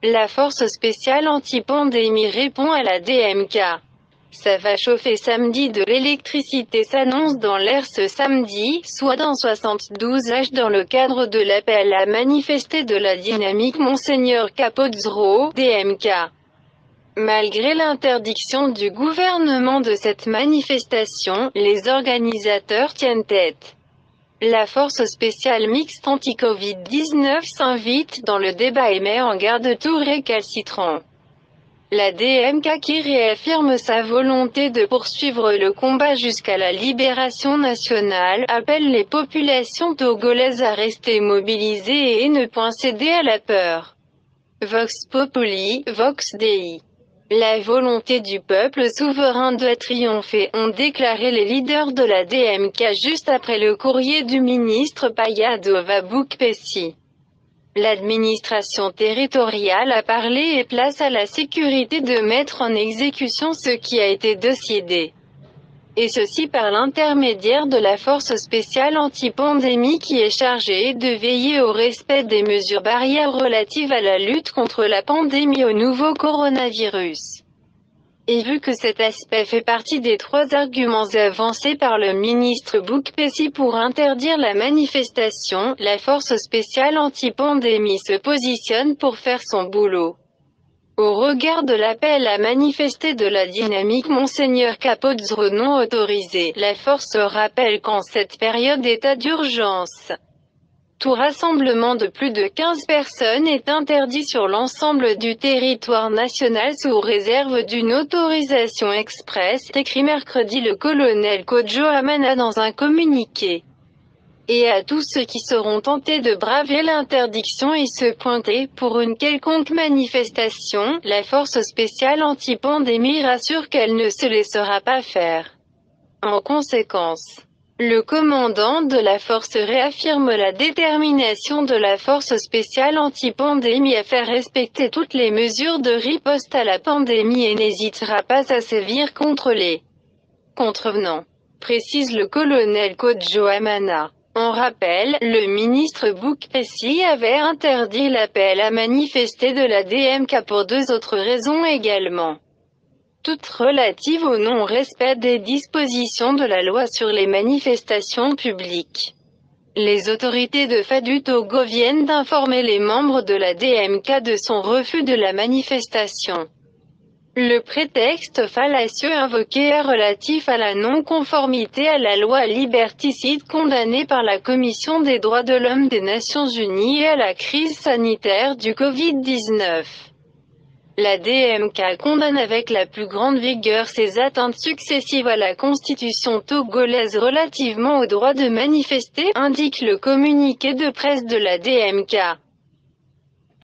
La force spéciale anti-pandémie répond à la DMK. Ça va chauffer samedi. De l'électricité s'annonce dans l'air ce samedi, soit dans 72 h dans le cadre de l'appel à manifester de la dynamique Monseigneur Capozzro, DMK. Malgré l'interdiction du gouvernement de cette manifestation, les organisateurs tiennent tête. La force spéciale mixte anti-Covid-19 s'invite dans le débat et met en garde tout récalcitrant. La DMK qui réaffirme sa volonté de poursuivre le combat jusqu'à la libération nationale, appelle les populations togolaises à rester mobilisées et ne point céder à la peur. Vox Populi, Vox Dei. La volonté du peuple souverain doit triompher, ont déclaré les leaders de la DMK juste après le courrier du ministre Payado Vabukpesi. L'administration territoriale a parlé et place à la sécurité de mettre en exécution ce qui a été décidé. Et ceci par l'intermédiaire de la force spéciale anti-pandémie qui est chargée de veiller au respect des mesures barrières relatives à la lutte contre la pandémie au nouveau coronavirus. Et vu que cet aspect fait partie des 3 arguments avancés par le ministre Boukpesi pour interdire la manifestation, la force spéciale anti-pandémie se positionne pour faire son boulot. Au regard de l'appel à manifester de la dynamique Monseigneur Capozzro non autorisée, la force rappelle qu'en cette période d'état d'urgence, tout rassemblement de plus de 15 personnes est interdit sur l'ensemble du territoire national sous réserve d'une autorisation expresse, écrit mercredi le colonel Kojo Amana dans un communiqué. Et à tous ceux qui seront tentés de braver l'interdiction et se pointer pour une quelconque manifestation, la force spéciale anti-pandémie rassure qu'elle ne se laissera pas faire. En conséquence, le commandant de la force réaffirme la détermination de la force spéciale anti-pandémie à faire respecter toutes les mesures de riposte à la pandémie et n'hésitera pas à sévir contre les contrevenants, précise le colonel Kojo Amana. En rappel, le ministre Boukpesi avait interdit l'appel à manifester de la DMK pour 2 autres raisons également, toutes relatives au non-respect des dispositions de la loi sur les manifestations publiques. Les autorités de FADU Togo viennent d'informer les membres de la DMK de son refus de la manifestation. Le prétexte fallacieux invoqué est relatif à la non-conformité à la loi liberticide condamnée par la Commission des droits de l'homme des Nations Unies et à la crise sanitaire du Covid-19. La DMK condamne avec la plus grande vigueur ces atteintes successives à la constitution togolaise relativement au droit de manifester, indique le communiqué de presse de la DMK.